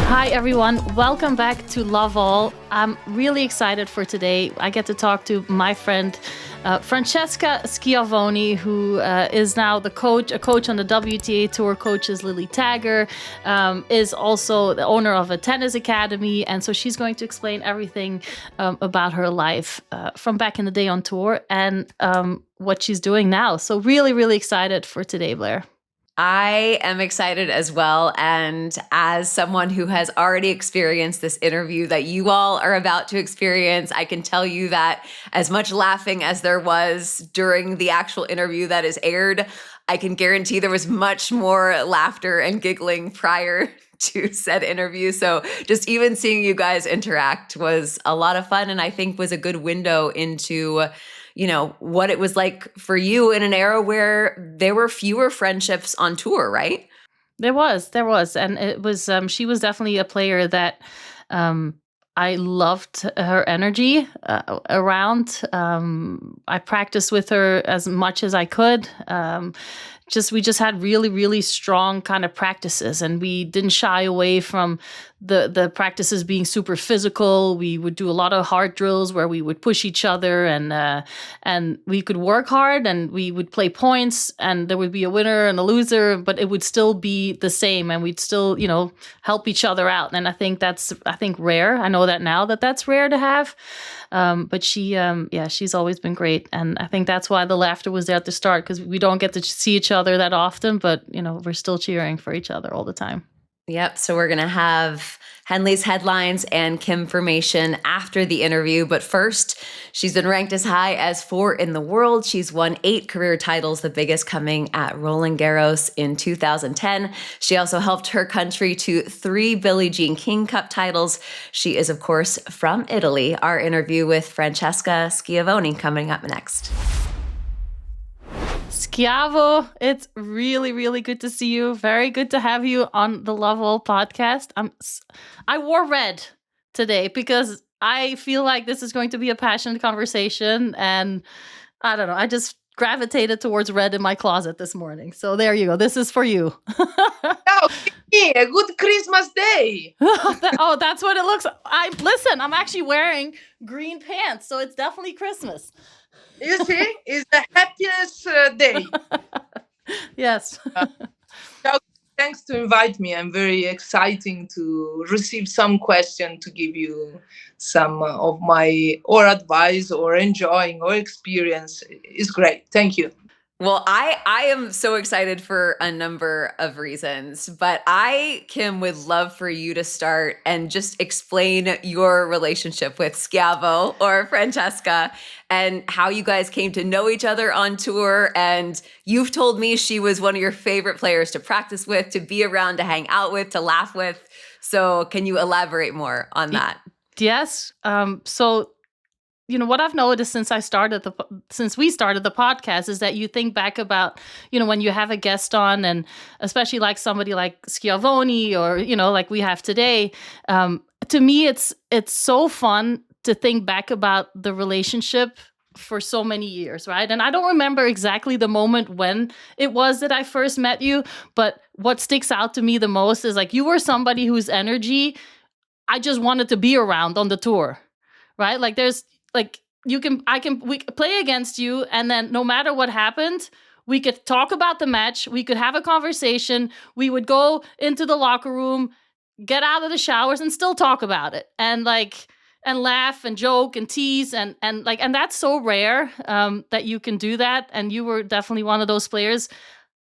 Hi everyone, welcome back to Love All. I'm really excited for today. I get to talk to my friend Francesca Schiavone, who is now a coach on the WTA Tour, coaches Lilli Tagger, is also the owner of a tennis academy. And so she's going to explain everything about her life from back in the day on tour and what she's doing now. So really, really excited for today, Blair. I am excited as well. And as someone who has already experienced this interview that you all are about to experience, I can tell you that as much laughing as there was during the actual interview that is aired, I can guarantee there was much more laughter and giggling prior to said interview. So just even seeing you guys interact was a lot of fun, and I think was a good window into what it was like for you in an era where there were fewer friendships on tour, right? There was. And it was, she was definitely a player that I loved her energy around. I practiced with her as much as I could. We just had really, really strong kind of practices, and we didn't shy away from the practices being super physical. We would do a lot of hard drills where we would push each other, and we could work hard, and we would play points, and there would be a winner and a loser, but it would still be the same, and we'd still, help each other out. And I think that's rare. I know that now that's rare to have. But she's always been great. And I think that's why the laughter was there at the start, because we don't get to see each other that often, but we're still cheering for each other all the time. Yep. So we're going to have Henley's headlines and Kimformation after the interview. But first, she's been ranked as high as 4 in the world. She's won 8 career titles, the biggest coming at Roland Garros in 2010. She also helped her country to 3 Billie Jean King Cup titles. She is, of course, from Italy. Our interview with Francesca Schiavone coming up next. Schiavo, it's really, really good to see you. Very good to have you on the Love All podcast. I wore red today because I feel like this is going to be a passionate conversation, and I don't know, I just gravitated towards red in my closet this morning. So there you go. This is for you. Oh, a good Christmas day. Oh, that's what it looks like. Listen, I'm actually wearing green pants, so it's definitely Christmas. You see, it's a happiness day. Yes. Thanks to invite me. I'm very exciting to receive some question to give you some of my or advice or enjoying or experience. It's great. Thank you. Well, I am so excited for a number of reasons, but Kim, would love for you to start and just explain your relationship with Schiavo or Francesca and how you guys came to know each other on tour. And you've told me she was one of your favorite players to practice with, to be around, to hang out with, to laugh with. So can you elaborate more on that? Yes. So what I've noticed since we started the podcast is that you think back about, when you have a guest on, and especially like somebody like Schiavone or, like we have today, to me, it's so fun to think back about the relationship for so many years, right? And I don't remember exactly the moment when it was that I first met you, but what sticks out to me the most is like, you were somebody whose energy I just wanted to be around on the tour, right? Like we could play against you, and then no matter what happened, we could talk about the match, we could have a conversation, we would go into the locker room, get out of the showers, and still talk about it, and laugh and joke and tease, and that's so rare that you can do that. And you were definitely one of those players.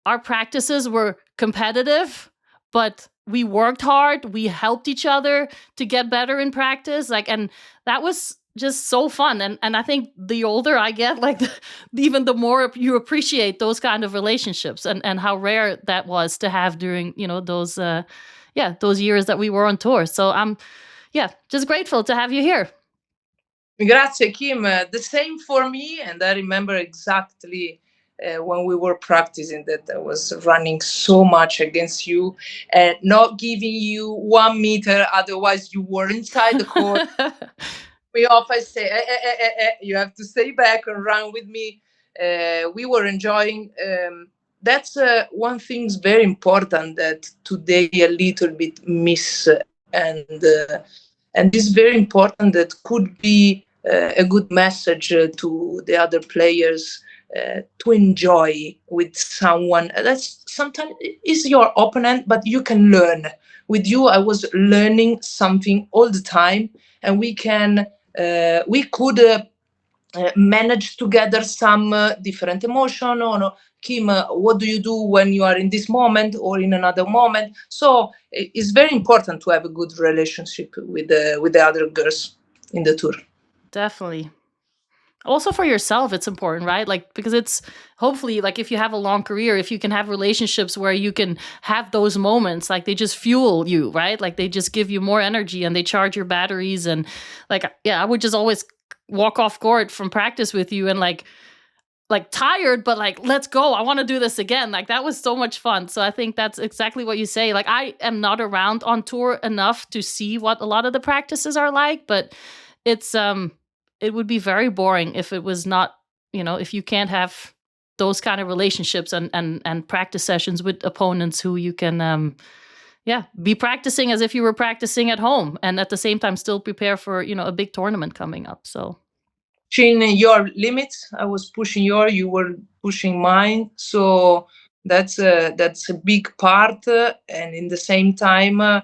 Our practices were competitive, but we worked hard, we helped each other to get better in practice, and that was just so fun. And I think the older I get, even the more you appreciate those kind of relationships, and how rare that was to have during, those years that we were on tour. So I'm just grateful to have you here. Grazie, Kim. The same for me. And I remember exactly when we were practicing that I was running so much against you and not giving you 1 meter. Otherwise, you were inside the court. We often say, you have to stay back and run with me. We were enjoying. That's one thing very important that today a little bit miss And this is very important. That could be a good message to the other players, to enjoy with someone that's sometimes is your opponent, but you can learn. With you, I was learning something all the time, and we could manage together some different emotion. Or no, Kim, what do you do when you are in this moment or in another moment? So it's very important to have a good relationship with the other girls in the tour. Definitely. Also for yourself, it's important, right? Like, because it's hopefully like if you have a long career, if you can have relationships where you can have those moments, like they just fuel you, right? Like they just give you more energy and they charge your batteries. And like, yeah, I would just always walk off court from practice with you and like tired, but like, let's go. I want to do this again. Like that was so much fun. So I think that's exactly what you say. Like I am not around on tour enough to see what a lot of the practices are like, but it's it would be very boring if it was not, if you can't have those kind of relationships and practice sessions with opponents who you can be practicing as if you were practicing at home and at the same time still prepare for, a big tournament coming up. So pushing your limits, I was pushing you were pushing mine. So that's a big part, and in the same time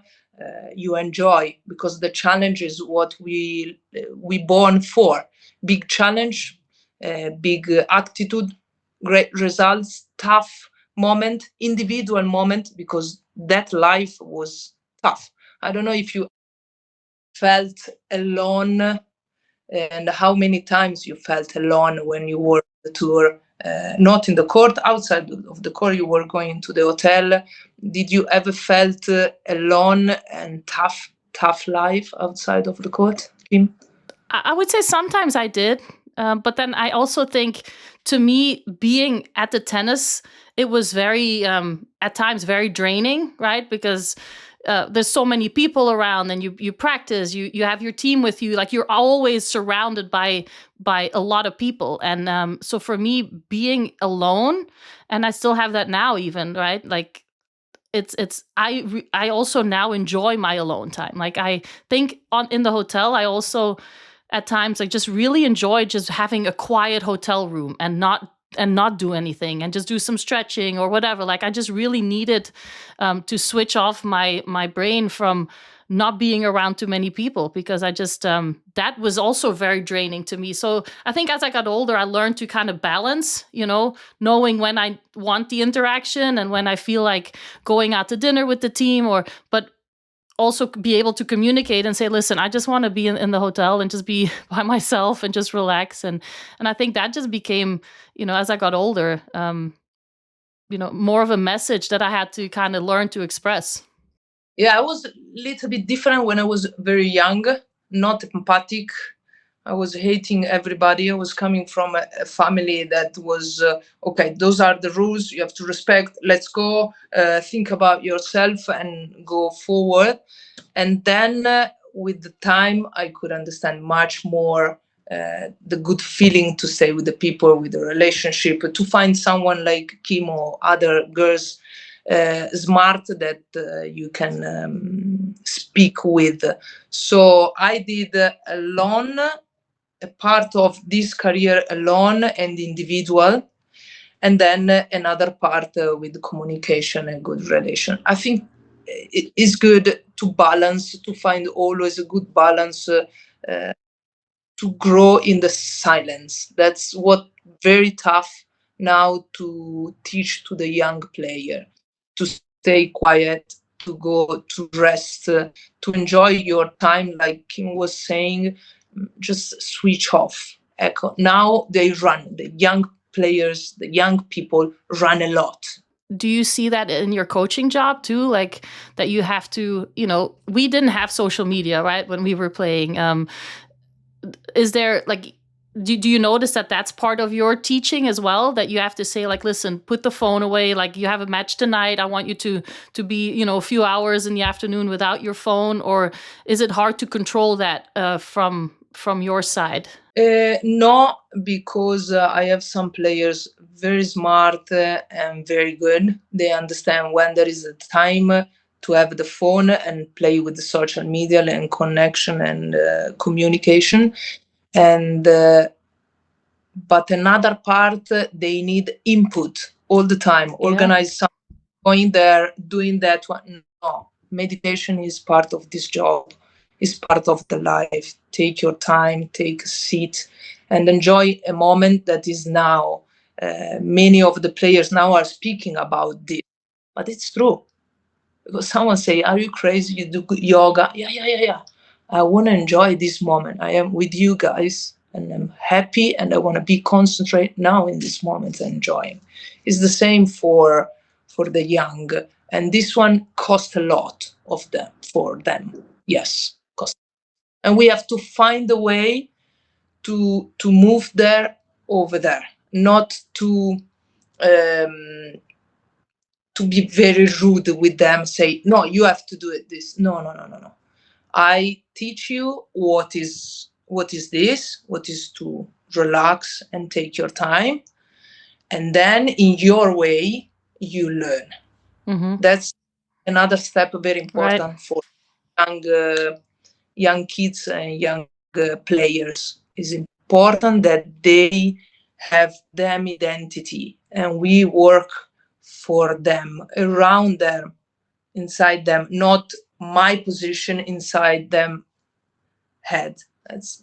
you enjoy, because the challenge is what we born for. Big challenge, big attitude, great results, tough moment, individual moment, because that life was tough. I don't know if you felt alone, and how many times you felt alone when you were on the tour, not in the court, outside of the court, you were going to the hotel. Did you ever felt alone and tough life outside of the court, Kim? I would say sometimes I did. But then I also think, to me, being at the tennis, it was very, at times, very draining, right? Because there's so many people around, and you practice, you have your team with you, like you're always surrounded by a lot of people. And so for me, being alone, and I still have that now even, right? Like I also now enjoy my alone time. Like I think in the hotel, I also at times like just really enjoy just having a quiet hotel room and not do anything and just do some stretching or whatever. Like I just really needed to switch off my brain from not being around too many people, because I just that was also very draining to me. So I think as I got older, I learned to kind of balance, knowing when I want the interaction and when I feel like going out to dinner with the team, but also be able to communicate and say, listen, I just want to be in the hotel and just be by myself and just relax. And I think that just became, as I got older, more of a message that I had to kind of learn to express. Yeah, I was a little bit different when I was very young, not empathic. I was hating everybody. I was coming from a family that was, okay, those are the rules, you have to respect, let's go, think about yourself and go forward. And then with the time, I could understand much more the good feeling to stay with the people, with the relationship, to find someone like Kim or other girls smart that you can speak with. So I did alone, a part of this career alone and individual, and then another part with communication and good relation. I think it is good to balance, to find always a good balance, to grow in the silence. That's what very tough now to teach to the young player, to stay quiet, to go to rest, to enjoy your time, like Kim was saying, just switch off. Echo. Now they run. The young players, the young people run a lot. Do you see that in your coaching job too? Like that you have to, we didn't have social media, right, when we were playing. Is there like, do you notice that that's part of your teaching as well? That you have to say like, listen, put the phone away. Like you have a match tonight. I want you to be, a few hours in the afternoon without your phone. Or is it hard to control that from your side? No, because I have some players very smart and very good. They understand when there is a time to have the phone and play with the social media and connection and communication. And but another part, they need input all the time. Organize something, going there, doing that one. No, meditation is part of this job. Is part of the life. Take your time, take a seat, and enjoy a moment that is now. Many of the players now are speaking about this, but it's true. Because someone say, "Are you crazy? You do yoga?" Yeah. I want to enjoy this moment. I am with you guys, and I'm happy, and I want to be concentrate now in this moment and enjoying. It's the same for the young, and this one costs a lot of them for them. Yes, cost, and we have to find a way to move there over there, not to be very rude with them, say, no, you have to do it this. No. I teach you what is this, what is to relax and take your time. And then in your way, you learn. Mm-hmm. That's another step very important Right. for young kids and young players. It's important that they have them identity and we work for them, around them, inside them, not my position inside them head. That's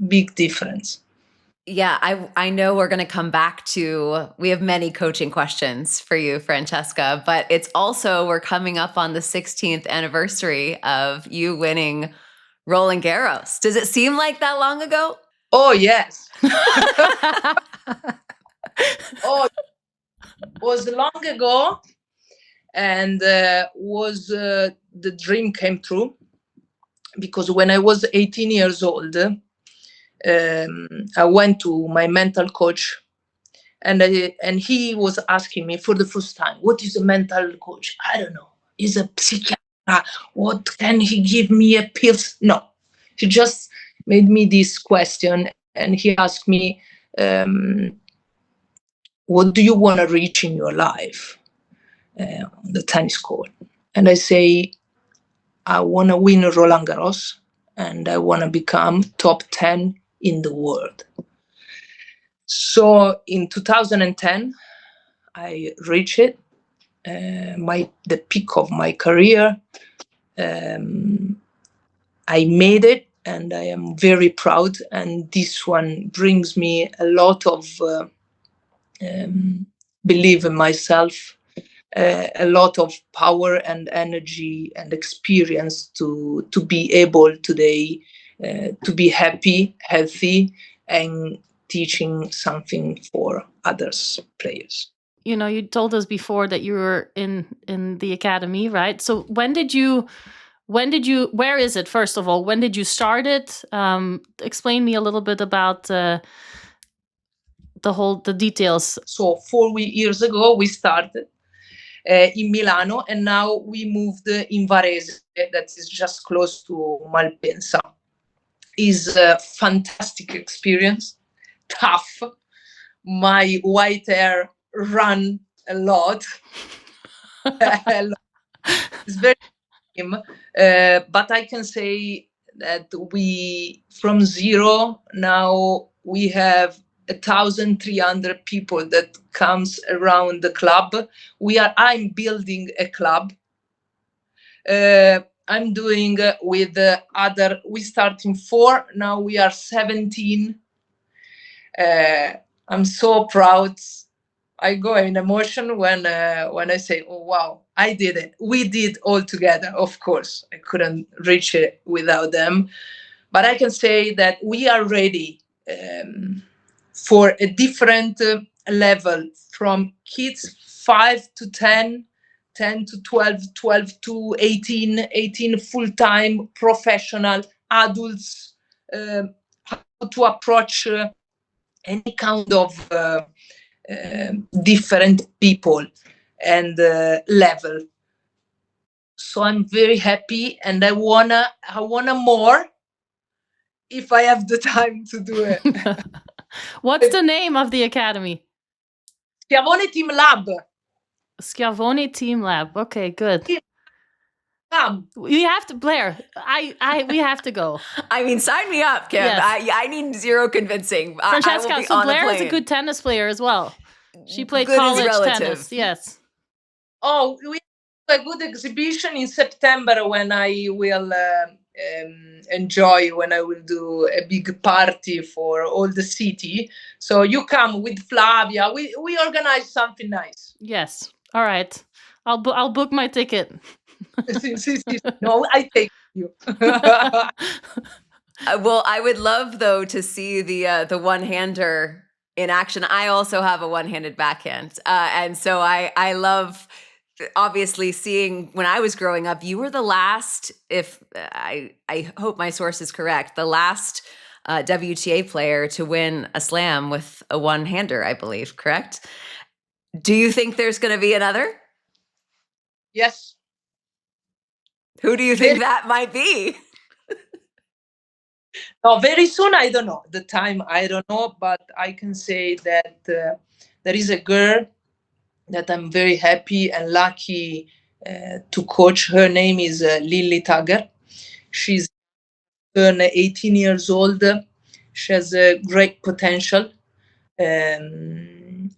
big difference. Yeah, I know we're going to come back to, we have many coaching questions for you, Francesca, but it's also, we're coming up on the 16th anniversary of you winning Roland Garros. Does it seem like that long ago? Oh, yes. Oh, was long ago, and was the dream came true, because when I was 18 years old, I went to my mental coach, and he was asking me for the first time, what is a mental coach? I don't know. He's a psychiatrist. What can he give me a pills? No, he just made me this question, and he asked me, what do you want to reach in your life on the tennis court? And I say, I want to win Roland Garros, and I want to become top 10 in the world. So in 2010, I reached it, the peak of my career. I made it, and I am very proud. And this one brings me a lot of belief in myself, a lot of power and energy and experience to be able today to be happy, healthy, and teaching something for others players. You know, you told us before that you were in the academy, right? So when did you, where is it, first of all? When did you start it? Explain me a little bit about the details. So 4 years ago, we started in Milano, and now we moved in Varese, that is just close to Malpensa. Is a fantastic experience, tough. My white hair run a lot. It's very but I can say that we, from zero, now we have 1,300 people that comes around the club. I'm building a club. I'm doing with other, we start in 4, now we are 17. I'm so proud. I go in emotion when I say, oh, wow, I did it. We did all together. Of course, I couldn't reach it without them. But I can say that we are ready for a different level, from kids 5 to 10, 10 to 12, 12 to 18, 18 full-time professional adults, how to approach any kind of different people and level. So I'm very happy, and I wanna more if I have the time to do it. What's the name of the academy? Schiavone Team Lab. Schiavone Team Lab. Okay, good. come. We have to, Blair. We have to go. I mean, sign me up, Kim. Yes. I need zero convincing. I will Francesca, be so on Blair the is a plane. good tennis player as well. She played Good is college relative. tennis. Yes. Oh, we have a good exhibition in September when I will enjoy, when I will do a big party for all the city. So you come with Flavia. We organize something nice. Yes. All right. I'll book my ticket. No, I take you. Well, I would love though to see the one-hander in action. I also have a one-handed backhand, and so I love obviously seeing when I was growing up. You were the last, if I hope my source is correct, the last WTA player to win a slam with a one-hander, I believe. Correct? Do you think there's going to be another? Yes. Who do you think that might be? No, very soon, I don't know. The time, I don't know, but I can say that there is a girl that I'm very happy and lucky to coach. Her name is Lilli Tagger. She's turned 18 years old. She has a great potential.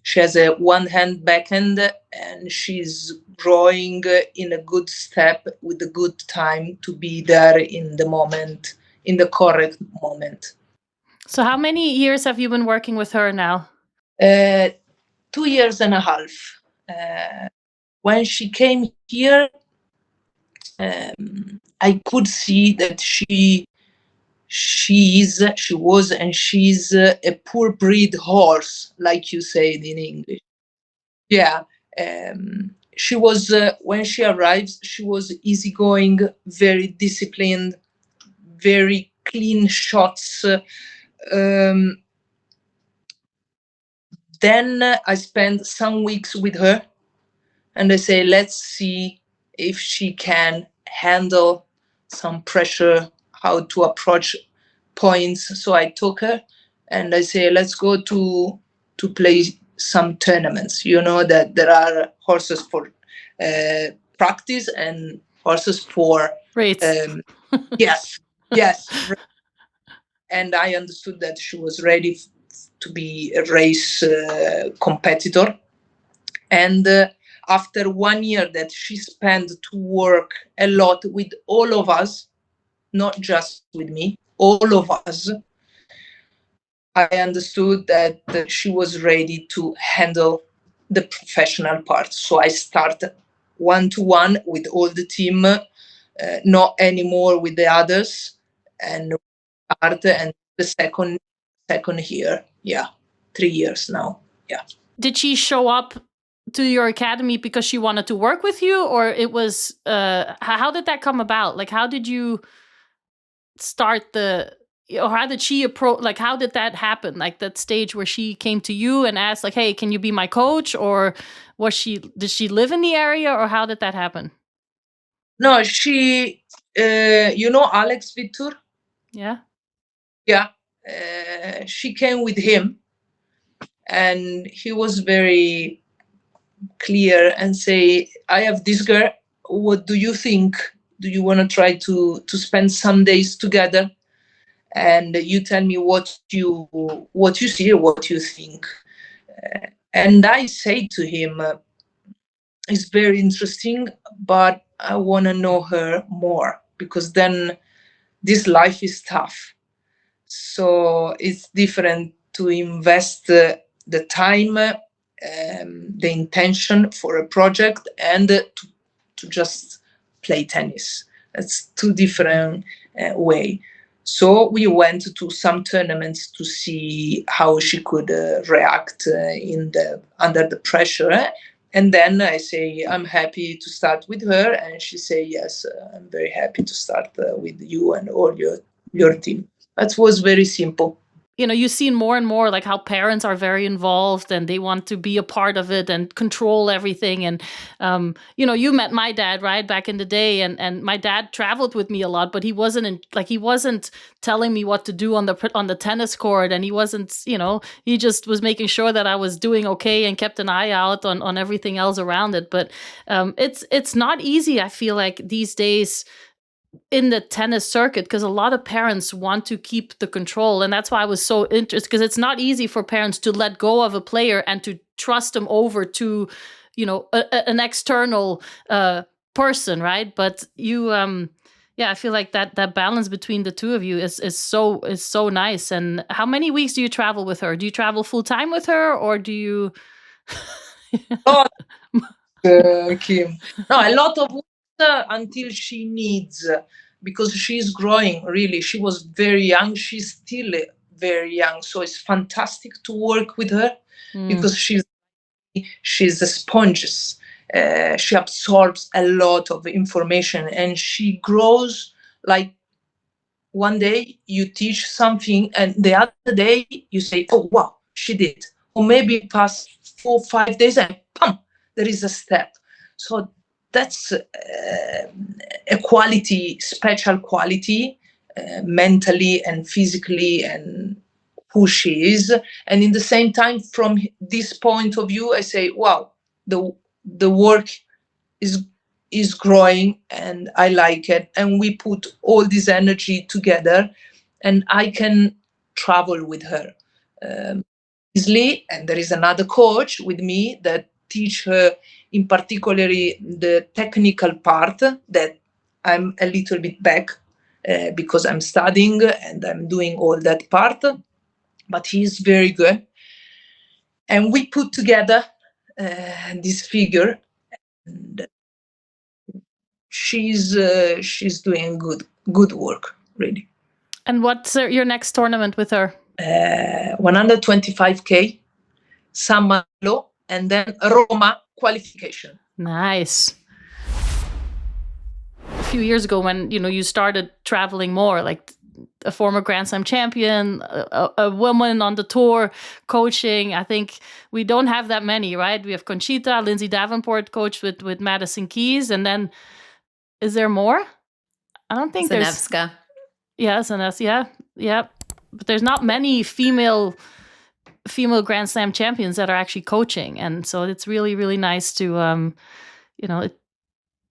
She has a one-hand backhand, and she's growing in a good step with a good time to be there in the moment, in the correct moment. So how many years have you been working with her now? 2 years and a half. When she came here, I could see that she was and she's a poor breed horse, like you said in English. Yeah. She was, when she arrives, she was easygoing, very disciplined, very clean shots. Then I spent some weeks with her, and I say, let's see if she can handle some pressure, how to approach points. So I took her and I say, let's go to play some tournaments. You know that there are horses for practice and horses for Rates. yes. And I understood that she was ready to be a race competitor. And after 1 year that she spent to work a lot with all of us, not just with me, all of us, I understood that she was ready to handle the professional part. So I started one-to-one with all the team, not anymore with the others, and the second year, 3 years now. Yeah. Did she show up to your academy because she wanted to work with you, or it was how did that come about? Like, how did you start or how did she approach, like, how did that happen? Like that stage where she came to you and asked, like, hey, can you be my coach? Or did she live in the area, or how did that happen? No, she, Alex Vitur? Yeah. Yeah. She came with him, and he was very clear and say, I have this girl. What do you think? Do you want to try to spend some days together? And you tell me what you see, what you think. And I say to him, it's very interesting, but I want to know her more, because then this life is tough. So it's different to invest the time, the intention for a project, and to just play tennis. It's two different way. So we went to some tournaments to see how she could react under the pressure. And then I say, I'm happy to start with her. And she say, yes, I'm very happy to start with you and all your team. That was very simple. you've seen more and more like how parents are very involved and they want to be a part of it and control everything. And, you met my dad, right, back in the day. And my dad traveled with me a lot, but he wasn't telling me what to do on the tennis court. And he wasn't, he just was making sure that I was doing okay and kept an eye out on everything else around it. But it's not easy, I feel like, these days in the tennis circuit, because a lot of parents want to keep the control. And that's why I was so interested, because it's not easy for parents to let go of a player and to trust them over to, an external person, right? But you, I feel like that balance between the two of you is so nice. And how many weeks do you travel with her? Do you travel full time with her, or do you? Oh, Kim. No, a lot of weeks until she needs, because she's growing, really. She was very young. She's still very young. So it's fantastic to work with her because she's a sponge. She absorbs a lot of information and she grows. Like one day you teach something and the other day you say, oh, wow, she did. Or maybe past 4 or 5 days and pum, there is a step. So that's a quality, special quality, mentally and physically, and who she is. And in the same time, from this point of view, I say, wow, the work is growing and I like it. And we put all this energy together and I can travel with her easily. And there is another coach with me that teach her in particularly the technical part that I'm a little bit back because I'm studying and I'm doing all that part, but he's very good. And we put together this figure, and she's doing good work, really. And what's your next tournament with her? 125K, San Malo, and then Roma qualification. Nice. A few years ago, when you started traveling more, like a former Grand Slam champion, a woman on the tour coaching. I think we don't have that many, right? We have Conchita, Lindsay Davenport coached with Madison Keys, and then is there more? I don't think Zanevska. there's. Yeah, Zanevska. Yeah. But there's not many female Grand Slam champions that are actually coaching, and so it's really, really nice to,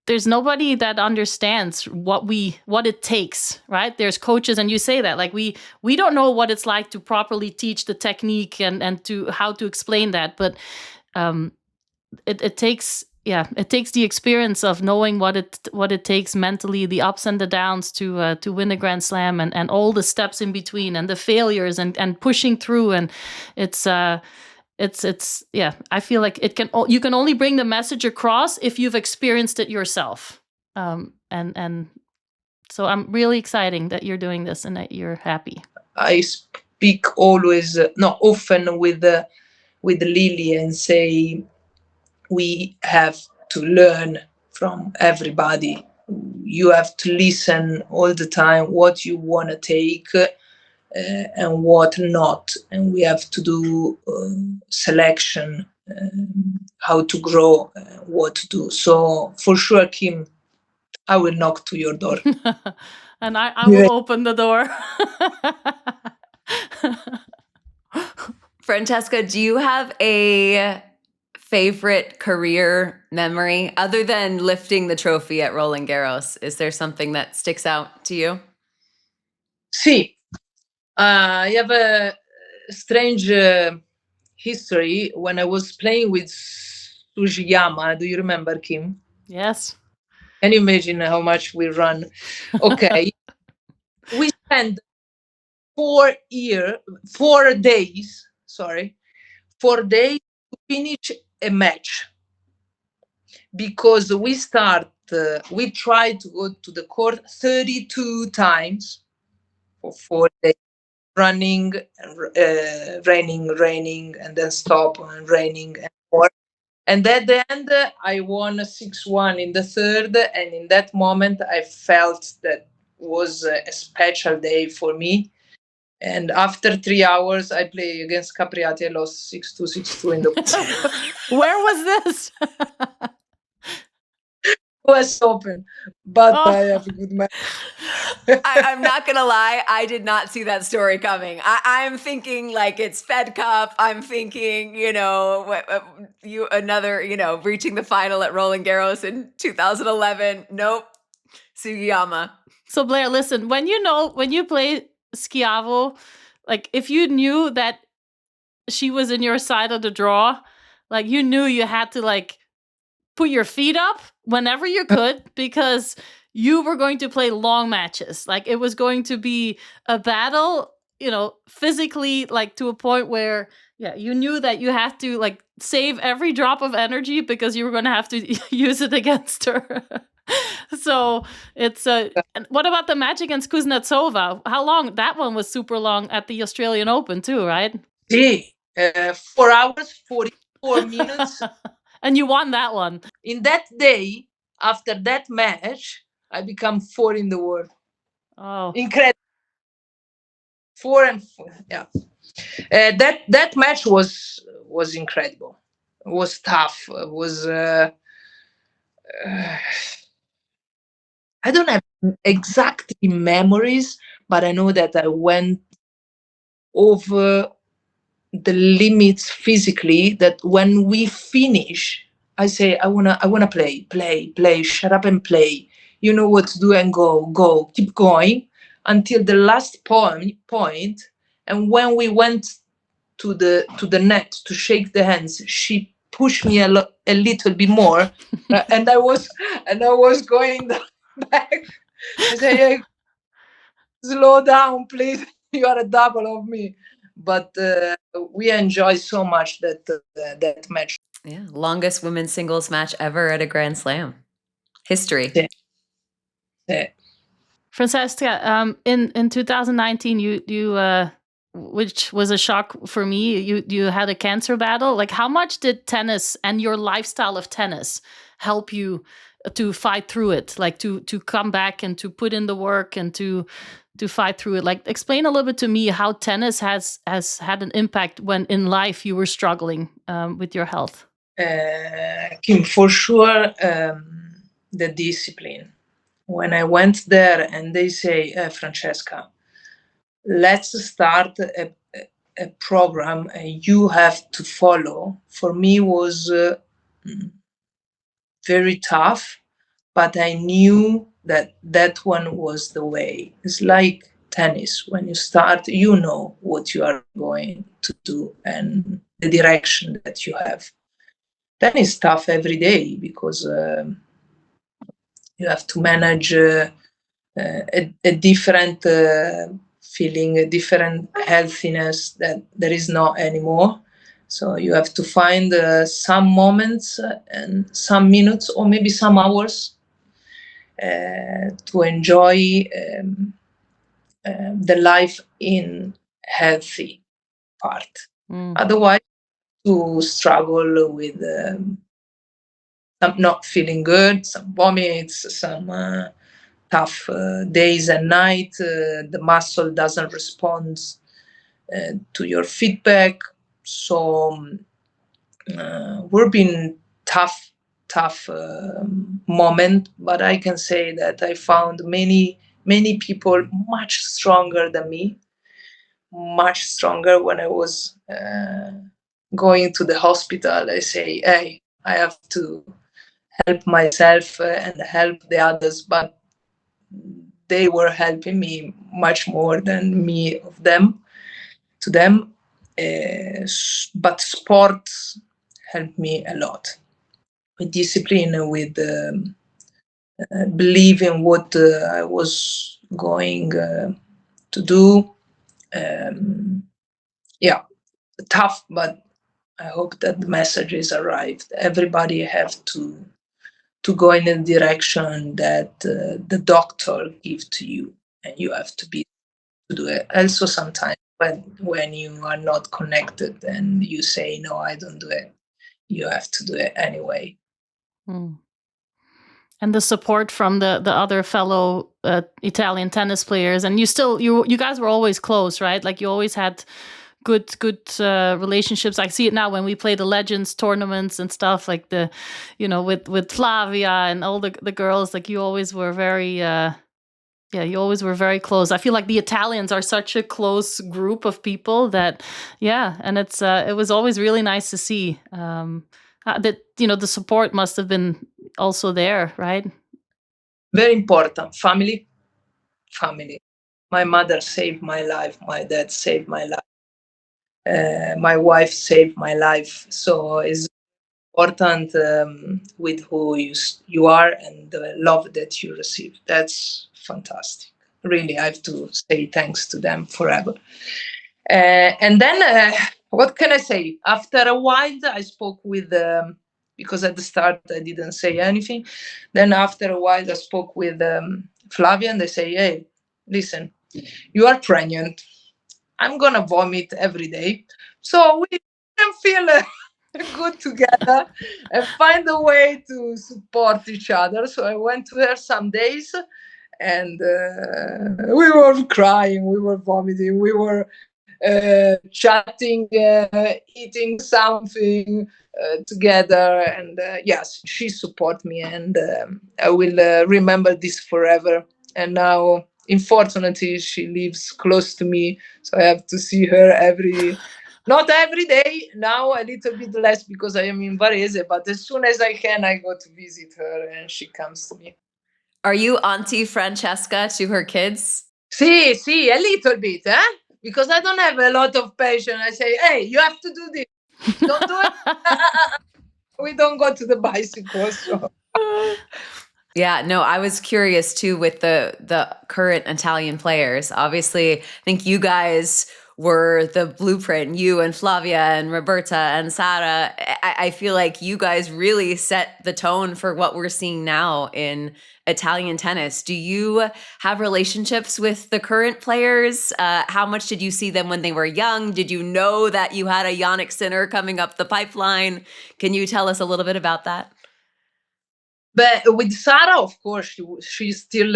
there's nobody that understands what it takes, right? There's coaches, and you say that, like, we don't know what it's like to properly teach the technique and to how to explain that, but it takes the experience of knowing what it takes mentally, the ups and the downs to win a Grand Slam, and all the steps in between and the failures and pushing through. And it's I feel like you can only bring the message across if you've experienced it yourself. And so I'm really excited that you're doing this and that you're happy. I speak always, not often, with Lilli and say, we have to learn from everybody. You have to listen all the time what you want to take and what not. And we have to do selection, how to grow, what to do. So for sure, Kim, I will knock to your door. And I will open the door. Francesca, do you have a favorite career memory other than lifting the trophy at Roland Garros? Is there something that sticks out to you? Sì, I have a strange history. When I was playing with Sugiyama, do you remember, Kim? Yes. Can you imagine how much we run? Okay. We spent 4 days to finish a match, because we tried to go to the court 32 times for 4 days, running, raining, and then stop, and raining, and more. And at the end, I won 6-1 in the third, and in that moment, I felt that was a special day for me. And after 3 hours, I play against Capriati. I lost 6-2, 6-2 in the Where was this? US Open. But Oh. I have a good match. I'm not gonna lie, I did not see that story coming. I'm thinking like it's Fed Cup. I'm thinking, reaching the final at Roland Garros in 2011. Nope, Sugiyama. So Blair, listen, when you play Schiavo, like if you knew that she was in your side of the draw, like you knew you had to like put your feet up whenever you could because you were going to play long matches. Like it was going to be a battle, physically, like to a point where, you knew that you had to like save every drop of energy because you were going to have to use it against her. So it's and what about the match against Kuznetsova? How long? That one was super long at the Australian Open too, right? See, 4 hours, 44 minutes. And you won that one. In that day, after that match, I become 4 in the world. Oh, incredible! 4 and 4, yeah. That match was incredible. It was tough. It was. I don't have exactly memories, but I know that I went over the limits physically. That when we finish, I say, I wanna play, shut up and play. You know what to do and go, keep going until the last point. And when we went to the net to shake the hands, she pushed me a little bit more, and I was going back. I say, hey, slow down, please. You are a double of me. But we enjoy so much that match. Yeah, longest women's singles match ever at a Grand Slam. History. Yeah. Francesca, in 2019, you which was a shock for me. You had a cancer battle. Like, how much did tennis and your lifestyle of tennis help you to fight through it? Like to come back and to put in the work and to fight through it. Like, explain a little bit to me how tennis has had an impact when in life you were struggling with your health. Kim, for sure, the discipline. When I went there and they say, Francesca, let's start a program you have to follow, for me was very tough, but I knew that one was the way. It's like tennis. When you start, you know what you are going to do and the direction that you have. Tennis is tough every day because you have to manage a different feeling, a different healthiness that there is not anymore. So you have to find some moments and some minutes or maybe some hours to enjoy the life in healthy part. Otherwise, to struggle with some not feeling good, some vomits, some tough days and nights. The muscle doesn't respond to your feedback. So we've been tough moment, but I can say that I found many people much stronger than me, much stronger. When I was going to the hospital, I say, hey, I have to help myself and help the others, but they were helping me much more than me of them to them. But sports helped me a lot with discipline, with believing what I was going to do. Yeah, tough, but I hope that the message is arrived. Everybody have to go in a direction that the doctor gives to you, and you have to be to do it. Also, sometimes when you are not connected and you say no, I don't do it, you have to do it anyway. And and the support from the other fellow Italian tennis players. And you guys were always close, right? Like you always had good relationships. I see it now when we play the Legends tournaments and stuff, like with Flavia and all the girls. Like you always were very you always were very close. I feel like the Italians are such a close group of people that and it was always really nice to see that the support must have been also there, right? Very important. Family. My mother saved my life. My dad saved my life. My wife saved my life. So it's important with who you are and the love that you receive. That's fantastic. Really, I have to say thanks to them forever. And then, what can I say? After a while, I spoke with, because at the start I didn't say anything. Then after a while, I spoke with Flavia, and they say, hey, listen, you are pregnant. I'm going to vomit every day. So we can feel good together and find a way to support each other. So I went to her some days, and we were crying, we were vomiting, we were chatting, eating something together. And yes, she support me, and I will remember this forever. And now, unfortunately, she lives close to me, so I have to see her not every day, now a little bit less because I am in Varese, but as soon as I can, I go to visit her and she comes to me. Are you Auntie Francesca to her kids? See, a little bit, because I don't have a lot of patience. I say, hey, you have to do this. Don't do it. We don't go to the bicycle. So. Yeah, no, I was curious too with the current Italian players. Obviously, I think you guys were the blueprint, you and Flavia and Roberta and Sara. I feel like you guys really set the tone for what we're seeing now in Italian tennis. Do you have relationships with the current players? How much did you see them when they were young? Did you know that you had a Jannik Sinner coming up the pipeline? Can you tell us a little bit about that? But with Sara, of course, she's still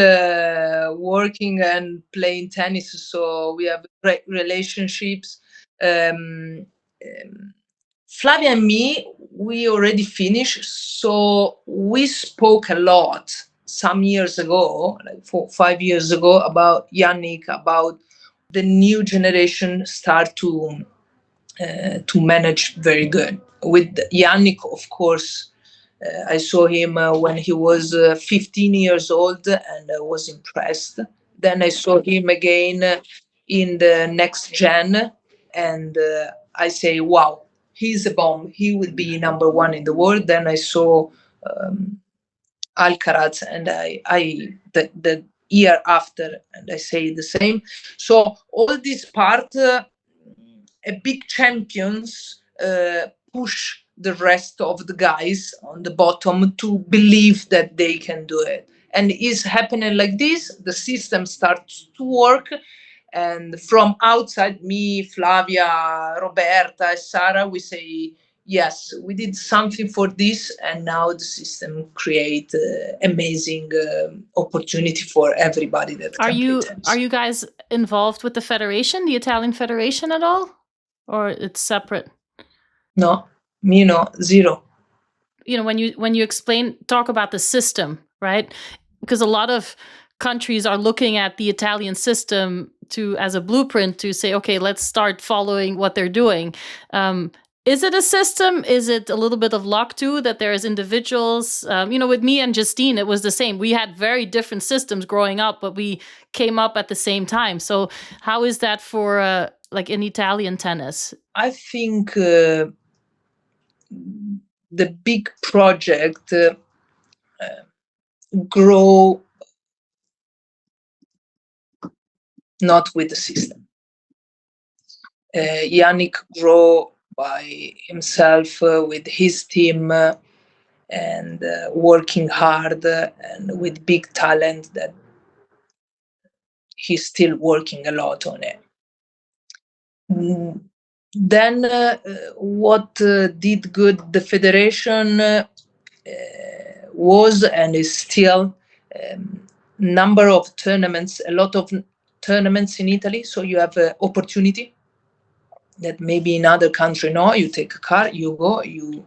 working and playing tennis, so we have great relationships. Flavia and me, we already finished, so we spoke a lot some years ago, like 5 years ago, about Jannik, about the new generation start to manage very good. With Jannik, of course, I saw him when he was 15 years old, and I was impressed. Then I saw him again in the next gen, and I say, wow, he's a bomb. He would be number one in the world. Then I saw Alcaraz, and the year after, and I say the same. So all this part, a big champions push the rest of the guys on the bottom to believe that they can do it. And it's happening like this. The system starts to work. And from outside, me, Flavia, Roberta, Sara, we say, yes, we did something for this. And now the system create amazing opportunity for everybody that can play tennis. Are you guys involved with the federation, the Italian federation at all? Or it's separate? No, me no, zero. When you talk about the system, right? Because a lot of countries are looking at the Italian system as a blueprint to say, okay, let's start following what they're doing. Is it a system? Is it a little bit of luck too, that there's individuals? With me and Justine, it was the same. We had very different systems growing up, but we came up at the same time. So how is that for like in Italian tennis? I think the big project grow not with the system. Jannik grow by himself with his team and working hard and with big talent that he's still working a lot on it. Then what did good the federation was and is still number of tournaments, a lot of tournaments in Italy. So you have an opportunity that maybe in other country, no, you take a car, you go, you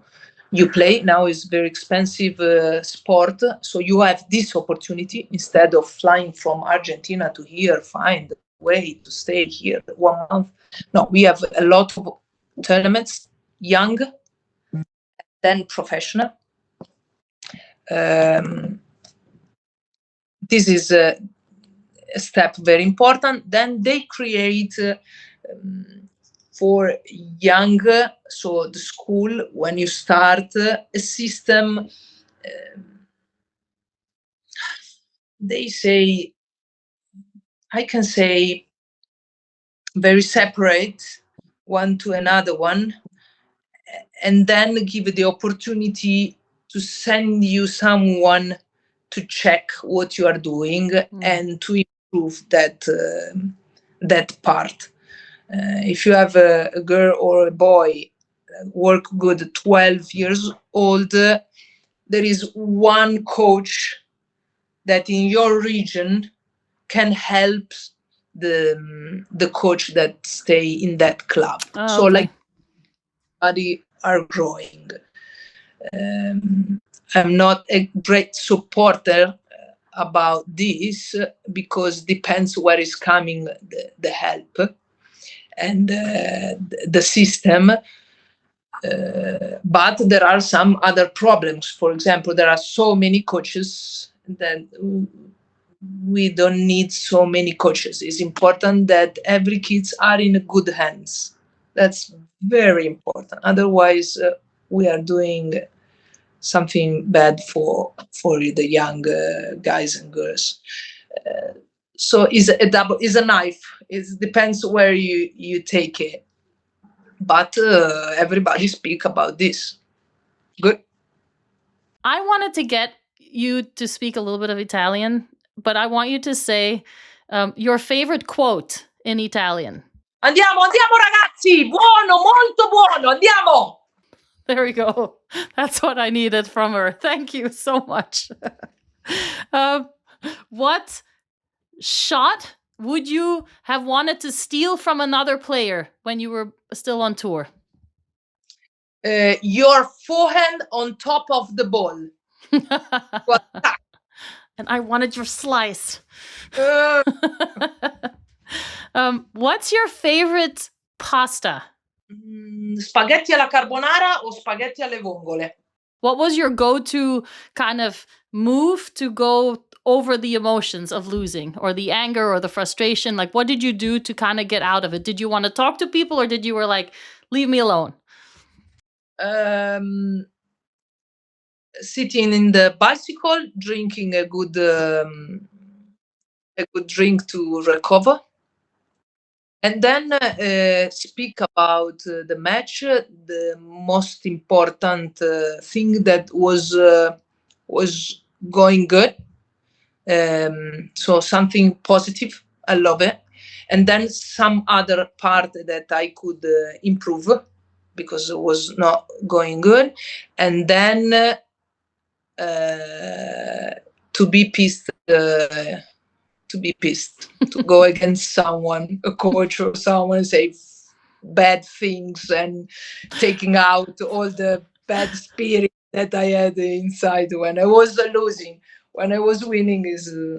play. Now it's very expensive sport. So you have this opportunity instead of flying from Argentina to here, find a way to stay here 1 month. No, we have a lot of tournaments, young, then professional. This is a step very important. Then they create for young, so the school, when you start a system, they say, I can say, very separate one to another one, and then give the opportunity to send you someone to check what you are doing and to improve that part. If you have a girl or a boy work good 12 years old, there is one coach that in your region can help the coach that stay in that club. So okay. like everybody are growing. I'm not a great supporter about this because depends where is coming the help and the system. But there are some other problems. For example, there are so many coaches that we don't need so many coaches. It's important that every kids are in good hands. That's very important. Otherwise, we are doing something bad for the young guys and girls. So is a knife. It depends where you take it. But everybody speak about this. Good. I wanted to get you to speak a little bit of Italian, but I want you to say your favorite quote in Italian. Andiamo ragazzi! Buono, molto buono, andiamo! There we go. That's what I needed from her. Thank you so much. What shot would you have wanted to steal from another player when you were still on tour? Your forehand on top of the ball. And I wanted your slice. What's your favorite pasta? Spaghetti alla carbonara or spaghetti alle vongole? What was your go-to kind of move to go over the emotions of losing or the anger or the frustration? Like, what did you do to kind of get out of it? Did you want to talk to people or did you were like, leave me alone? Sitting in the bicycle, drinking a good drink to recover. And then speak about the match, the most important thing that was going good. So something positive, I love it. And then some other part that I could improve because it was not going good. And then to be pissed. To go against someone, a coach or someone, say bad things and taking out all the bad spirit that I had inside when I was losing. When I was winning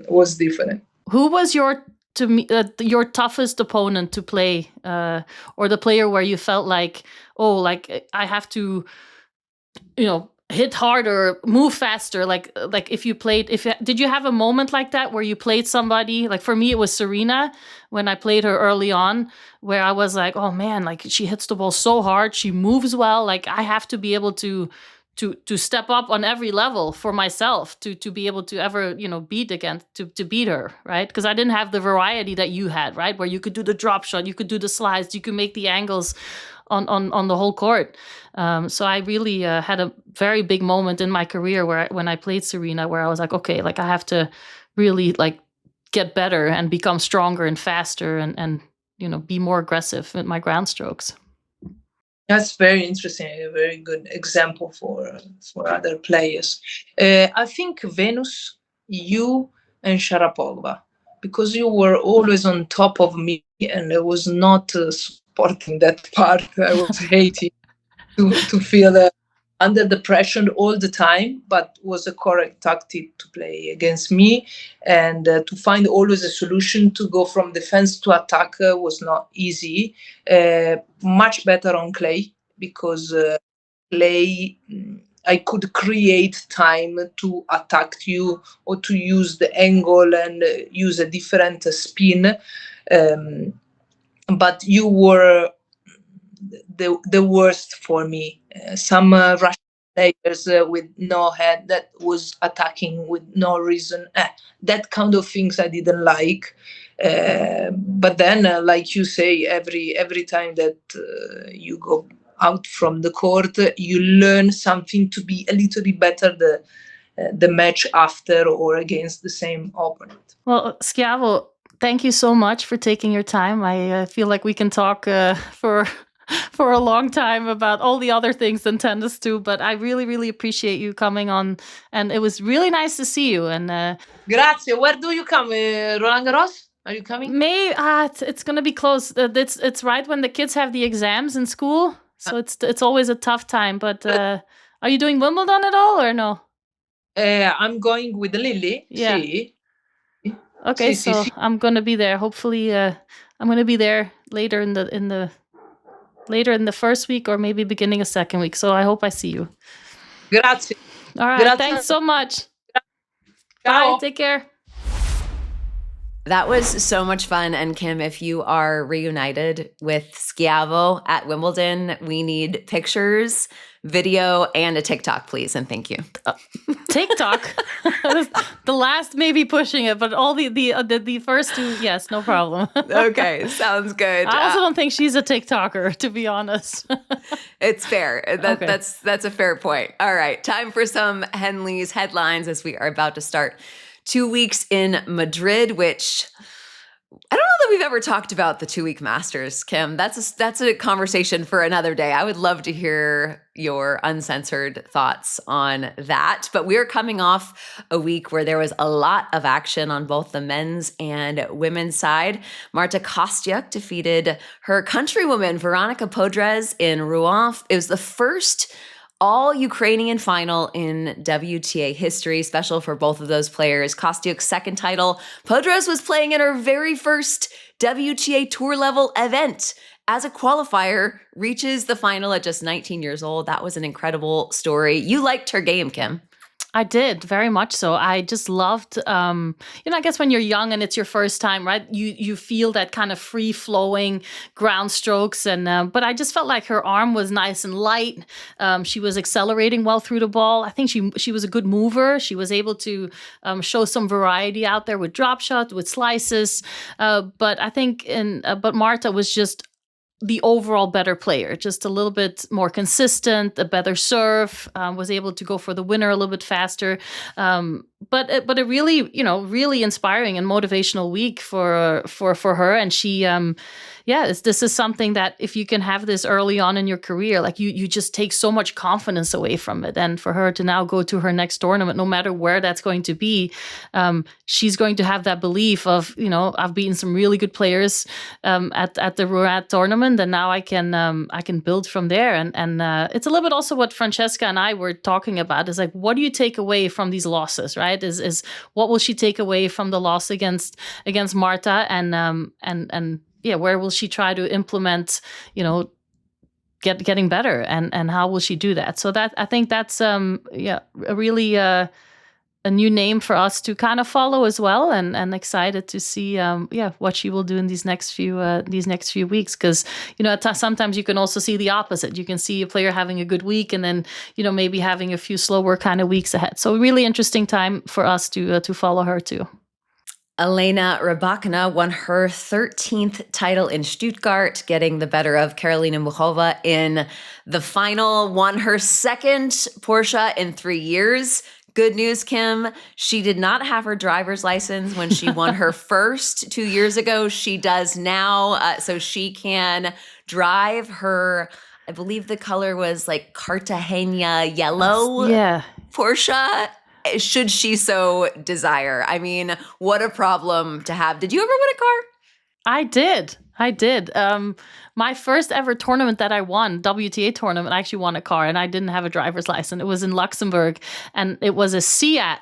was different. Who was your toughest opponent to play, or the player where you felt like, oh, like I have to, hit harder, move faster? Like if you played, did you have a moment like that where you played somebody? Like for me, it was Serena when I played her early on, where I was like, oh man, like she hits the ball so hard, she moves well. Like I have to be able to step up on every level for myself to be able to ever, to beat her, right? Because I didn't have the variety that you had, right? Where you could do the drop shot, you could do the slides, you could make the angles on the whole court. So I really had a very big moment in my career when I played Serena, where I was like, okay, like I have to really like get better and become stronger and faster and be more aggressive with my ground strokes. That's very interesting. A very good example for other players. I think Venus, you, and Sharapova, because you were always on top of me, and I was not supporting that part. I was hating to feel under the pressure all the time, but was a correct tactic to play against me, and to find always a solution to go from defense to attack was not easy. Much better on clay, because clay, I could create time to attack you or to use the angle and use a different spin. Um, but you were the worst for me. Some Russian players with no head that was attacking with no reason. That kind of things I didn't like. But then, like you say, every time that you go out from the court, you learn something to be a little bit better the match after or against the same opponent. Well, Schiavo, thank you so much for taking your time. I feel like we can talk for a long time about all the other things than tennis too, but I really, really appreciate you coming on, and it was really nice to see you. And Grazie. Where do you come, Roland Garros? Are you coming? it's gonna be close. It's right when the kids have the exams in school, so it's always a tough time. But are you doing Wimbledon at all or no? I'm going with Lilli. Yeah. See. Okay, Sì, so sì. I'm gonna be there. Hopefully, I'm gonna be there later in the first week or maybe beginning of second week. So I hope I see you. Grazie. All right. Grazie. Thanks so much. Ciao. Bye. Take care. That was so much fun. And Kim, if you are reunited with Schiavo at Wimbledon, we need pictures, video, and a TikTok, please. And thank you. TikTok. The last maybe pushing it, but all the first two, yes, no problem. Okay, sounds good. I also don't think she's a TikToker, to be honest. It's fair. Okay. That's a fair point. All right, time for some Henley's headlines as we are about to start 2 weeks in Madrid, which I don't know that we've ever talked about the 2-week Masters, Kim. That's a conversation for another day. I would love to hear your uncensored thoughts on that. But we're coming off a week where there was a lot of action on both the men's and women's side. Marta Kostyuk defeated her countrywoman Veronika Podres in Rouen. It was the first All-Ukrainian final in WTA history, special for both of those players. Kostyuk's second title. Podres was playing in her very first WTA tour level event as a qualifier, reaches the final at just 19 years old. That was an incredible story. You liked her game, Kim. I did, very much so. I just loved, I guess when you're young and it's your first time, right? You feel that kind of free flowing ground strokes, but I just felt like her arm was nice and light. She was accelerating well through the ball. I think she was a good mover. She was able to show some variety out there with drop shot, with slices. But I think but Marta was just the overall better player, just a little bit more consistent, a better serve, was able to go for the winner a little bit faster. But a really, really inspiring and motivational week for her. And she, this is something that if you can have this early on in your career, like you just take so much confidence away from it. And for her to now go to her next tournament, no matter where that's going to be, she's going to have that belief of, I've beaten some really good players at the Rouen tournament, and now I can build from there. And it's a little bit also what Francesca and I were talking about, is like, what do you take away from these losses, right? Is what will she take away from the loss against Marta, and where will she try to implement, getting better, and how will she do that? So that, I think that's a really a new name for us to kind of follow as well, and excited to see what she will do in these next few weeks, because sometimes you can also see the opposite. You can see a player having a good week and then maybe having a few slower kind of weeks ahead. So really interesting time for us to follow her too. Elena Rybakina won her 13th title in Stuttgart, getting the better of Karolina Muchova in the final, won her second Porsche in 3 years. Good news, Kim. She did not have her driver's license when she won her first 2 years ago. She does now, so she can drive her I believe the color was like Cartagena yellow. Yeah. Porsche, should she so desire. I mean, what a problem to have. Did you ever win a car? I did. My first ever tournament that I won, WTA tournament, I actually won a car, and I didn't have a driver's license. It was in Luxembourg, and it was a Seat.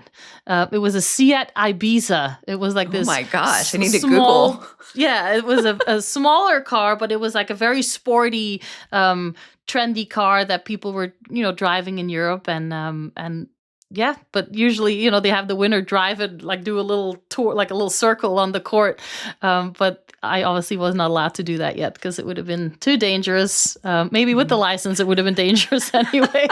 It was a Seat Ibiza. It was like this. Oh my gosh, I need to small, Google. Yeah, it was a smaller car, but it was like a very sporty, trendy car that people were, driving in Europe, and yeah, but usually, they have the winner drive it, like do a little tour, like a little circle on the court. But I obviously was not allowed to do that yet because it would have been too dangerous. Maybe with the license, it would have been dangerous anyway.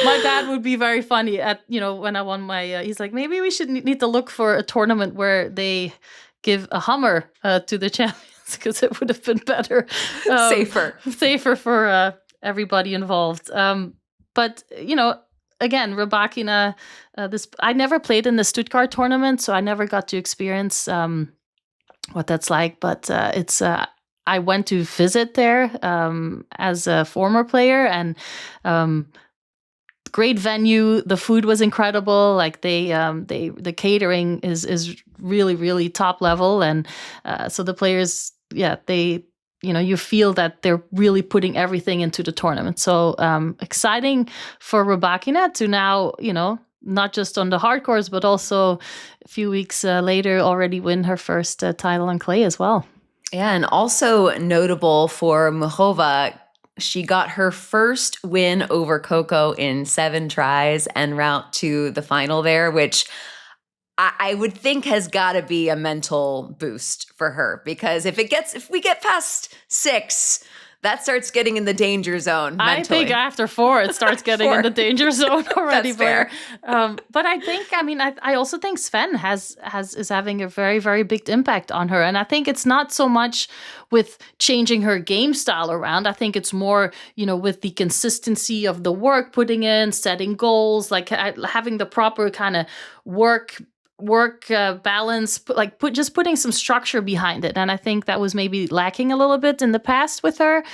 My dad would be very funny at, when I won my, he's like, maybe we should need to look for a tournament where they give a Hummer to the champions because it would have been better. Safer for everybody involved. But, again, Rybakina, I never played in the Stuttgart tournament, so I never got to experience what that's like. But I went to visit there as a former player, and great venue. The food was incredible. Like the catering is really, really top level, and so the players, you feel that they're really putting everything into the tournament. So exciting for Rybakina to now, not just on the hard courts, but also a few weeks later already win her first title on clay as well. Yeah, and also notable for Muchova, she got her first win over Coco in 7 tries en route to the final there, which I would think has got to be a mental boost for her, because if we get past 6, that starts getting in the danger zone mentally. I think after 4, it starts getting in the danger zone already. That's fair. But I think, I also think Sven is having a very, very big impact on her. And I think it's not so much with changing her game style around. I think it's more, with the consistency of the work putting in, setting goals, like having the proper kind of work balance, just putting some structure behind it. And I think that was maybe lacking a little bit in the past with her.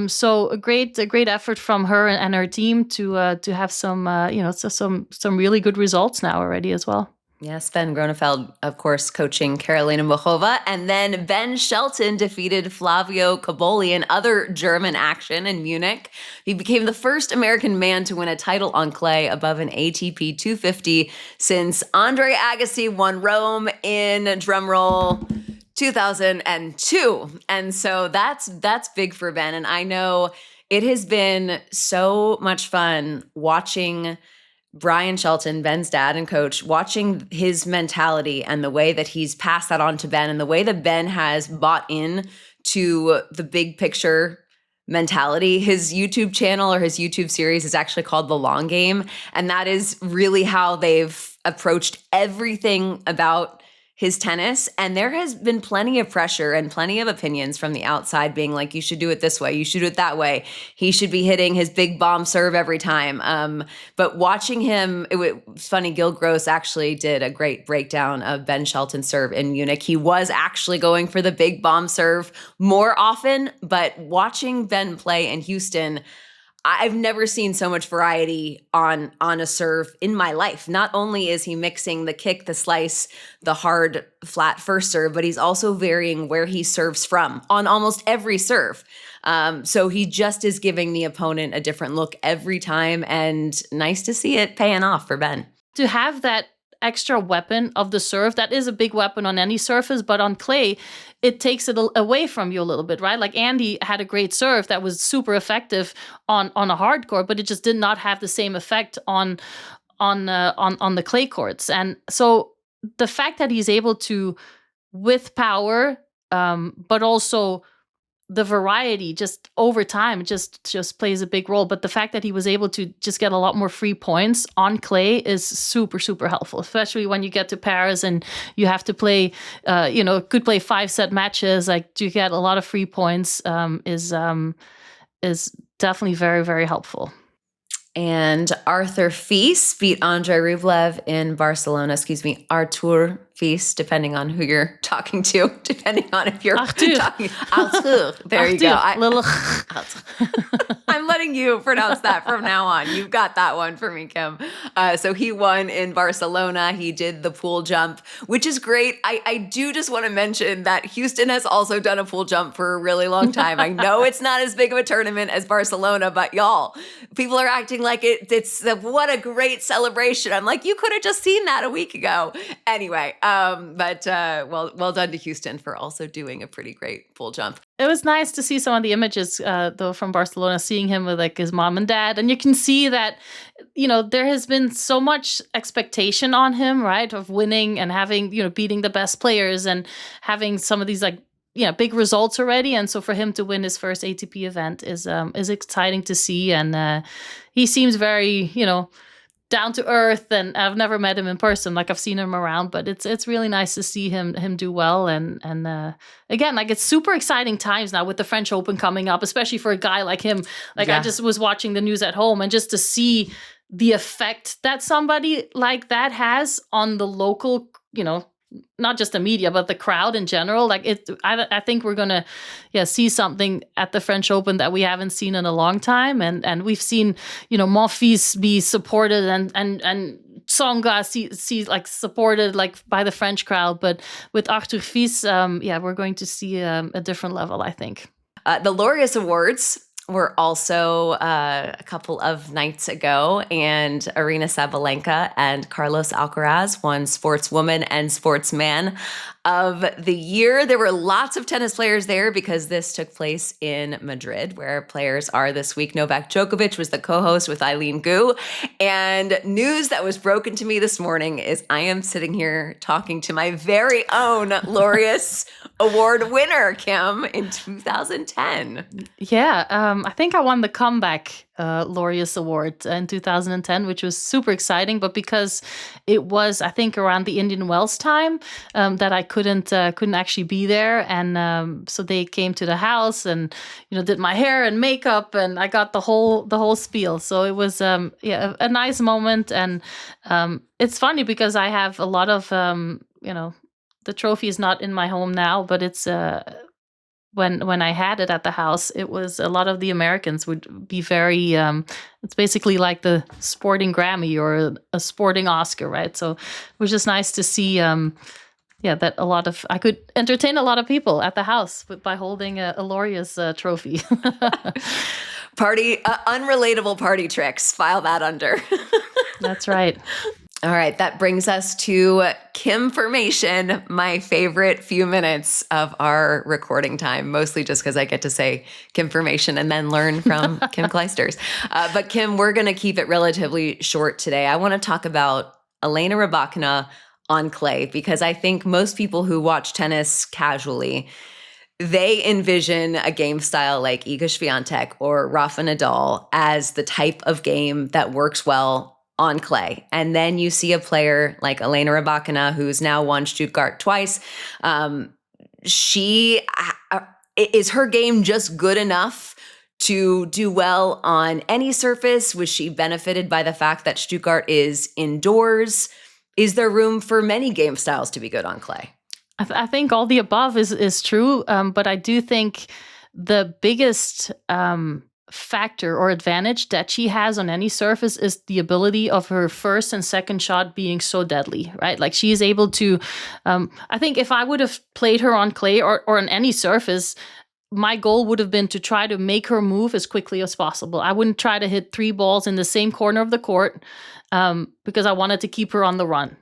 So a great effort from her and her team to have some really good results now already as well. Yes, Sven Gronefeld, of course, coaching Karolina Muchova. And then Ben Shelton defeated Flavio Cobolli in other German action in Munich. He became the first American man to win a title on clay above an ATP 250 since Andre Agassi won Rome in, drumroll, 2002. And so that's big for Ben. And I know it has been so much fun watching Brian Shelton, Ben's dad and coach, watching his mentality and the way that he's passed that on to Ben, and the way that Ben has bought in to the big picture mentality. His YouTube channel or his YouTube series is actually called The Long Game. And that is really how they've approached everything about his tennis. And there has been plenty of pressure and plenty of opinions from the outside being like, you should do it this way, you should do it that way. He should be hitting his big bomb serve every time. But watching him, it was funny, Gil Gross actually did a great breakdown of Ben Shelton's serve in Munich. He was actually going for the big bomb serve more often, but watching Ben play in Houston, I've never seen so much variety on a serve in my life. Not only is he mixing the kick, the slice, the hard, flat first serve, but he's also varying where he serves from on almost every serve. So he just is giving the opponent a different look every time, and nice to see it paying off for Ben. To have that extra weapon of the serve, that is a big weapon on any surface, but on clay, it takes it away from you a little bit, right? Like Andy had a great serve that was super effective on a hard court, but it just did not have the same effect on the clay courts. And so the fact that he's able to, with power, but also the variety just over time just plays a big role. But the fact that he was able to just get a lot more free points on clay is super, super helpful, especially when you get to Paris and you have to play, could play 5-set matches. Like, to get a lot of free points is definitely very, very helpful. And Arthur Fils beat Andrei Rublev in Barcelona. Artur Feast, depending on who you're talking to, depending on if you're Arthur. talking. Arthur. There you go. I'm letting you pronounce that from now on. You've got that one for me, Kim. So he won in Barcelona. He did the pool jump, which is great. I do just want to mention that Houston has also done a pool jump for a really long time. I know it's not as big of a tournament as Barcelona, but y'all, people are acting like it's what a great celebration. I'm like, you could have just seen that a week ago. Anyway, well done to Houston for also doing a pretty great pool jump. It was nice to see some of the images, though, from Barcelona, seeing him with like his mom and dad. And you can see that, there has been so much expectation on him, right? Of winning and having, beating the best players and having some of these big results already. And so for him to win his first ATP event is exciting to see. And he seems very, down to earth, and I've never met him in person. Like I've seen him around, but it's really nice to see him do well. And again, like it's super exciting times now with the French Open coming up, especially for a guy like him. Like I just was watching the news at home, and just to see the effect that somebody like that has on the local, not just the media, but the crowd in general. Like I think we're gonna, see something at the French Open that we haven't seen in a long time, and we've seen, Monfils be supported and Tsonga see like supported like by the French crowd, but with Arthur Fils, we're going to see a different level, I think. The Laureus Awards were also a couple of nights ago, and Aryna Sabalenka and Carlos Alcaraz won Sportswoman and Sportsman of the Year. There were lots of tennis players there because this took place in Madrid, where players are this week. Novak Djokovic was the co-host with Eileen Gu. And news that was broken to me this morning is I am sitting here talking to my very own Laureus Award winner, Kim, in 2010. Yeah, I think I won the comeback Laureus Award in 2010, which was super exciting. But because it was, I think, around the Indian Wells time, that I couldn't actually be there, and so they came to the house and did my hair and makeup, and I got the whole spiel. So it was a nice moment, and it's funny because I have a lot of the trophy is not in my home now, but it's when I had it at the house, it was a lot of the Americans would be very, it's basically like the sporting Grammy or a sporting Oscar, right? So it was just nice to see, that I could entertain a lot of people at the house by holding a Laureus trophy. Unrelatable party tricks, file that under. That's right. All right, that brings us to Kimformation, my favorite few minutes of our recording time, mostly just because I get to say Kimformation and then learn from Kim Clijsters. But Kim, we're going to keep it relatively short today. I want to talk about Elena Rybakina on clay, because I think most people who watch tennis casually, they envision a game style like Iga Swiatek or Rafa Nadal as the type of game that works well on clay. And then you see a player like Elena Rybakina, who's now won Stuttgart twice. Is her game just good enough to do well on any surface? Was she benefited by the fact that Stuttgart is indoors? Is there room for many game styles to be good on clay? I think all the above is true, but I do think the biggest factor or advantage that she has on any surface is the ability of her first and second shot being so deadly, right? Like she is able to, I think if I would have played her on clay or on any surface, my goal would have been to try to make her move as quickly as possible. I wouldn't try to hit 3 balls in the same corner of the court because I wanted to keep her on the run.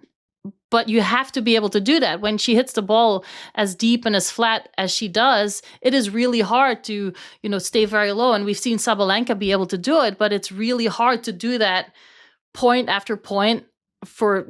But you have to be able to do that. When she hits the ball as deep and as flat as she does, it is really hard to, stay very low. And we've seen Sabalenka be able to do it, but it's really hard to do that point after point for,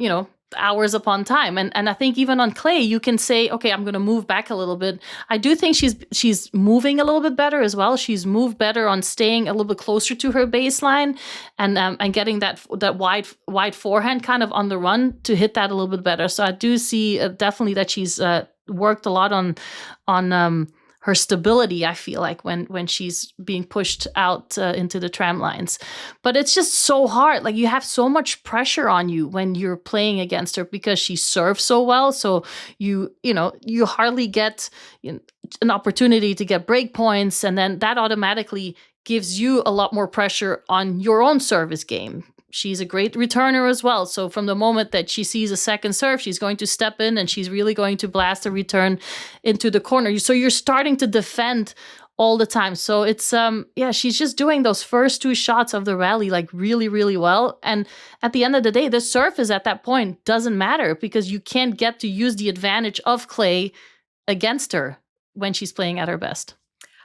hours upon time. And I think even on clay, you can say, okay, I'm going to move back a little bit. I do think she's moving a little bit better as well. She's moved better on staying a little bit closer to her baseline and getting that wide forehand kind of on the run to hit that a little bit better. So I do see definitely that she's worked a lot on her stability, I feel like, when she's being pushed out into the tram lines. But it's just so hard. Like, you have so much pressure on you when you're playing against her because she serves so well. So you hardly get an opportunity to get break points, and then that automatically gives you a lot more pressure on your own service game. She's a great returner as well. So from the moment that she sees a second serve, she's going to step in and she's really going to blast a return into the corner. So you're starting to defend all the time. So it's, she's just doing those first two shots of the rally like really, really well. And at the end of the day, the surface at that point doesn't matter because you can't get to use the advantage of clay against her when she's playing at her best.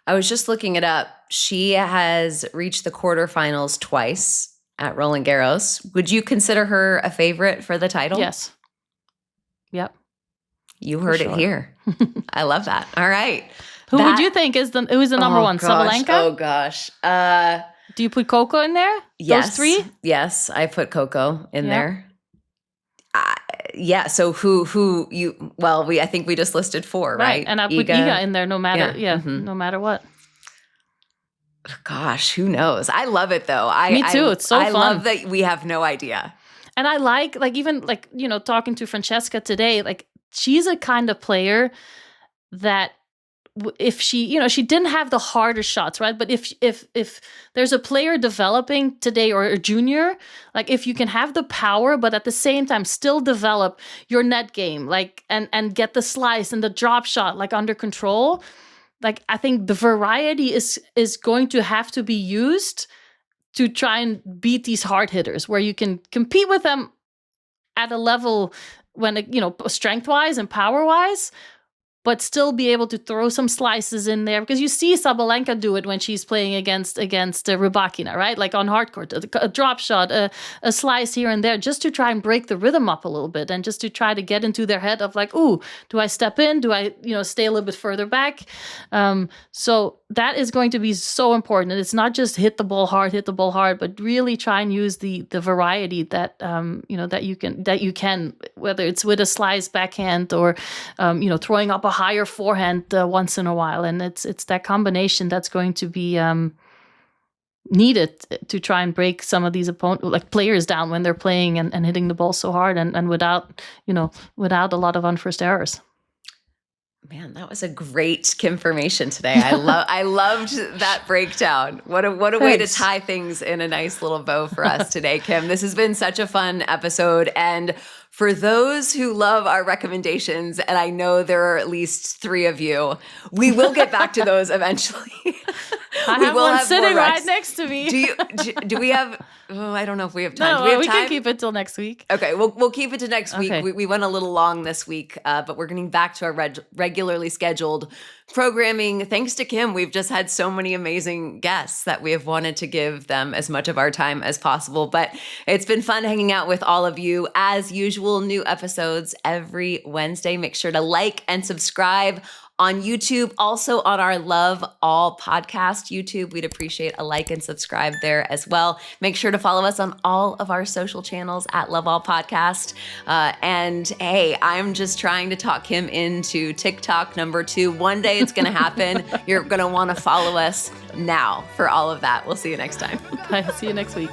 I was just looking it up. She has reached the quarterfinals twice at Roland Garros. Would you consider her a favorite for the title? Yes. Yep. You heard it here. I love that. All right. Who would you think is the number one? Sabalenka? Oh gosh. Do you put Coco in there? Yes. Those three? Yes, I put Coco in there. Yeah. So who you? Well, I think we just listed four, right? And I put Iga in there, no matter. No matter what. Gosh, who knows? I love it though. Me too. It's so fun. I love that we have no idea. And I like even talking to Francesca today, like she's a kind of player that if she didn't have the hardest shots, right? But if there's a player developing today or a junior, like if you can have the power, but at the same time still develop your net game, like and get the slice and the drop shot like under control. Like, I think the variety is going to have to be used to try and beat these hard hitters where you can compete with them at a level when, strength-wise and power-wise, but still be able to throw some slices in there. Because you see Sabalenka do it when she's playing against Rybakina, right? Like on hardcourt, a drop shot, a slice here and there, just to try and break the rhythm up a little bit and just to try to get into their head of like, ooh, do I step in? Do I, stay a little bit further back? So that is going to be so important. And it's not just hit the ball hard, but really try and use the variety that, that you can, whether it's with a slice backhand or, throwing up a higher forehand once in a while. And it's that combination that's going to be needed to try and break some of these players down when they're playing and hitting the ball so hard and without a lot of unforced errors. Man, that was a great confirmation today. I loved that breakdown. What a way to tie things in a nice little bow for us today, Kim. This has been such a fun episode. And for those who love our recommendations, and I know there are at least 3 of you, we will get back to those eventually. I have one sitting right next to me. Do we have? Oh, I don't know if we have time. Do we have time? Can keep it till next week. Okay, we'll keep it to next week. Okay. We went a little long this week, but we're getting back to our regularly scheduled programming. Thanks to Kim, we've just had so many amazing guests that we have wanted to give them as much of our time as possible. But it's been fun hanging out with all of you. As usual, new episodes every Wednesday. Make sure to like and subscribe on YouTube, also on our Love All podcast YouTube. We'd appreciate a like and subscribe there as well. Make sure to follow us on all of our social channels at Love All Podcast. And hey, I'm just trying to talk him into TikTok number 2. One day it's going to happen. You're going to want to follow us now for all of that. We'll see you next time. Bye. See you next week.